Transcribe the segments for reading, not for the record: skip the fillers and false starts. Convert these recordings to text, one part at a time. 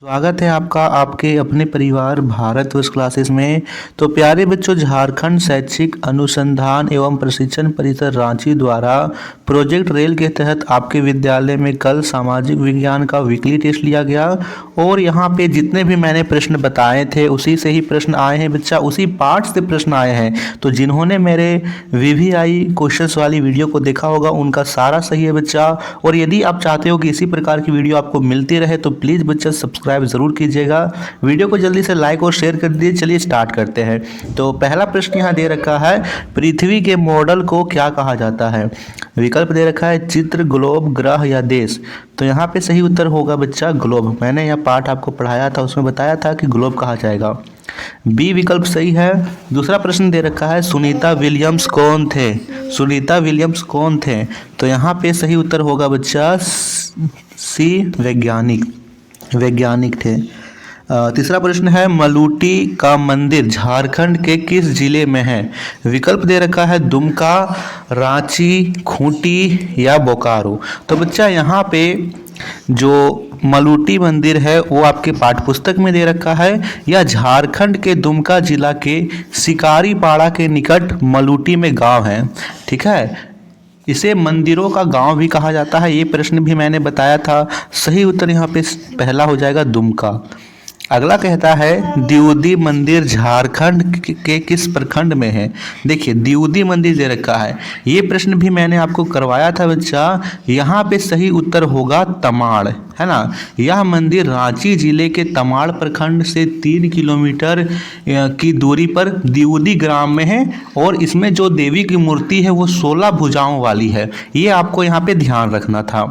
स्वागत है आपका आपके अपने परिवार भारतवर्ष क्लासेस में। तो प्यारे बच्चों, झारखंड शैक्षिक अनुसंधान एवं प्रशिक्षण परिषद रांची द्वारा प्रोजेक्ट रेल के तहत आपके विद्यालय में कल सामाजिक विज्ञान का वीकली टेस्ट लिया गया और यहाँ पे जितने भी मैंने प्रश्न बताए थे उसी से ही प्रश्न आए हैं बच्चा, उसी पार्ट से प्रश्न आए हैं। तो जिन्होंने मेरे वीवीआई क्वेश्चंस वाली वीडियो को देखा होगा उनका सारा सही है बच्चा। और यदि आप चाहते हो कि इसी प्रकार की वीडियो आपको मिलती रहे तो प्लीज़ बच्चा सब्सक्राइब जरूर कीजिएगा। वीडियो को जल्दी से लाइक और शेयर कर दीजिए। चलिए स्टार्ट करते हैं। तो पहला प्रश्न यहाँ दे रखा है, पृथ्वी के मॉडल को क्या कहा जाता है। विकल्प दे रखा है चित्र, ग्लोब, ग्रह या देश। तो यहाँ पे सही उत्तर होगा बच्चा ग्लोब। मैंने यह पाठ आपको पढ़ाया था, उसमें बताया था कि ग्लोब कहा जाएगा। बी विकल्प सही है। दूसरा प्रश्न दे रखा है, सुनीता विलियम्स कौन थे। सुनीता विलियम्स कौन थे। तो यहाँ पे सही उत्तर होगा बच्चा सी, वैज्ञानिक थे। तीसरा प्रश्न है, मलूटी का मंदिर झारखंड के किस जिले में है। विकल्प दे रखा है दुमका, रांची, खूंटी या बोकारो। तो बच्चा यहाँ पे जो मलूटी मंदिर है वो आपके पाठ्यपुस्तक में दे रखा है या झारखंड के दुमका जिला के शिकारीपाड़ा के निकट मलूटी में गांव है। ठीक है, इसे मंदिरों का गांव भी कहा जाता है। ये प्रश्न भी मैंने बताया था। सही उत्तर यहाँ पे पहला हो जाएगा दुमका। अगला कहता है, द्विउदी मंदिर झारखंड के किस प्रखंड में है। देखिए द्विउदी मंदिर दे रखा है, ये प्रश्न भी मैंने आपको करवाया था बच्चा। यहाँ पे सही उत्तर होगा तमाड़, है ना। यह मंदिर रांची जिले के तमाड़ प्रखंड से 3 किलोमीटर की दूरी पर द्विउदी ग्राम में है और इसमें जो देवी की मूर्ति है वो 16 भुजाओं वाली है। ये आपको यहाँ पे ध्यान रखना था।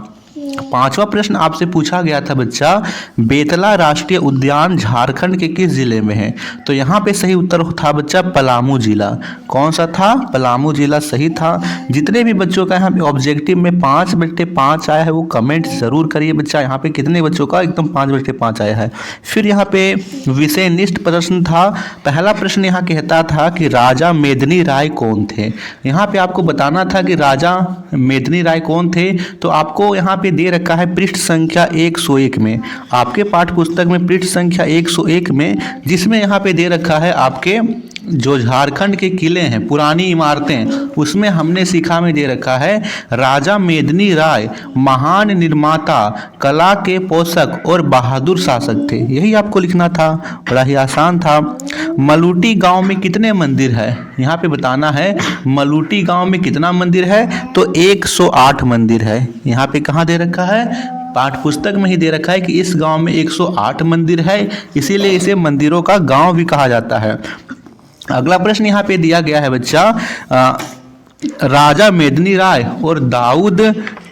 पांचवा प्रश्न आपसे पूछा गया था बच्चा, बेतला राष्ट्रीय उद्यान झारखंड के किस जिले में है। तो यहाँ पे सही उत्तर था बच्चा पलामू जिला। कौन सा था, पलामू जिला सही था। जितने भी बच्चों का यहाँ पे ऑब्जेक्टिव में 5/5 आया है वो कमेंट जरूर करिए बच्चा। यहाँ पे कितने बच्चों का एकदम 5/5 आया है। फिर यहाँ पे विषयनिष्ठ प्रश्न था। पहला प्रश्न यहाँ कहता था कि राजा मेदिनी राय कौन थे। यहाँ पे आपको बताना था कि राजा मेदिनी राय कौन थे। तो आपको यहाँ पे दे रखा है पृष्ठ संख्या 101 में, आपके पाठ्य पुस्तक में पृष्ठ संख्या 101 में, जिसमें यहाँ पे दे रखा है आपके जो झारखंड के किले हैं, पुरानी इमारतें, उसमें हमने सीखा में दे रखा है राजा मेदिनी राय महान निर्माता, कला के पोषक और बहादुर शासक थे। यही आपको लिखना था, बड़ा ही आसान था। मलूटी गांव में कितने मंदिर है, यहाँ पे बताना है मलूटी गांव में कितना मंदिर है। तो 108 मंदिर है। यहाँ पे कहाँ दे रखा है, पाठ्य पुस्तक में ही दे रखा है कि इस गांव में 108 मंदिर है, इसीलिए इसे मंदिरों का गांव भी कहा जाता है। अगला प्रश्न यहाँ पे दिया गया है बच्चा, राजा मेदिनी राय और दाऊद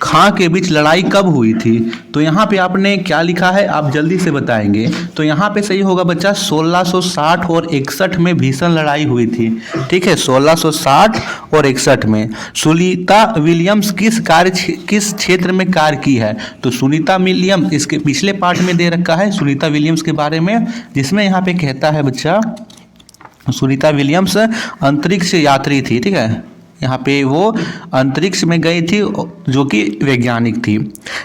खां के बीच लड़ाई कब हुई थी। तो यहाँ पे आपने क्या लिखा है, आप जल्दी से बताएंगे। तो यहाँ पे सही होगा बच्चा 1660 और 61 में भीषण लड़ाई हुई थी। ठीक है, 1660 और 61 में। सुनीता विलियम्स किस क्षेत्र में कार्य की है। तो सुनीता विलियम्स इसके पिछले पार्ट में दे रखा है सुनीता विलियम्स के बारे में, जिसमें यहाँ पे कहता है बच्चा सुनीता विलियम्स अंतरिक्ष यात्री थी। ठीक है, यहाँ पे वो अंतरिक्ष में गई थी जो कि वैज्ञानिक थी।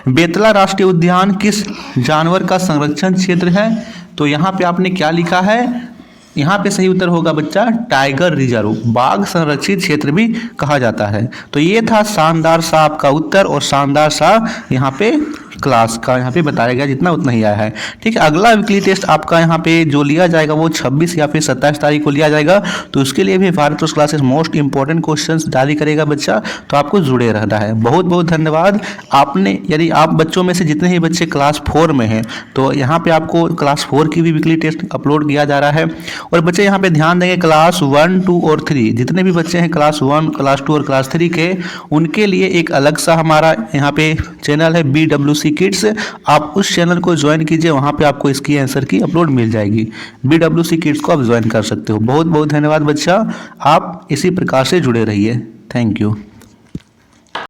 बेतला राष्ट्रीय उद्यान किस जानवर का संरक्षण क्षेत्र है। तो यहाँ पे आपने क्या लिखा है, यहाँ पे सही उत्तर होगा बच्चा टाइगर रिजर्व, बाघ संरक्षित क्षेत्र भी कहा जाता है। तो ये था शानदार सा आपका उत्तर और शानदार सा यहाँ पे क्लास का यहाँ पे बताया गया, जितना उतना ही आया है। ठीक है, अगला वीकली टेस्ट आपका यहाँ पे जो लिया जाएगा वो 26 या फिर 27 तारीख को लिया जाएगा। तो उसके लिए भी Bharatvarsh classes most important questions जारी करेगा बच्चा, तो आपको जुड़े रहना है। बहुत बहुत धन्यवाद। आपने यदि आप बच्चों में से जितने ही बच्चे क्लास 4 में हैं तो यहाँ पे आपको क्लास 4 की भी वीकली टेस्ट अपलोड किया जा रहा है। और बच्चे यहाँ पे ध्यान देंगे, क्लास 1, 2 और 3 जितने भी बच्चे हैं क्लास 1, क्लास 2 और क्लास 3 के, उनके लिए एक अलग सा हमारा यहाँ पे चैनल है BWC किड्स। आप उस चैनल को ज्वाइन कीजिए, वहां पे आपको इसकी आंसर की अपलोड मिल जाएगी। BWC किड्स को आप ज्वाइन कर सकते हो। बहुत बहुत धन्यवाद बच्चा, आप इसी प्रकार से जुड़े रहिए। Thank you.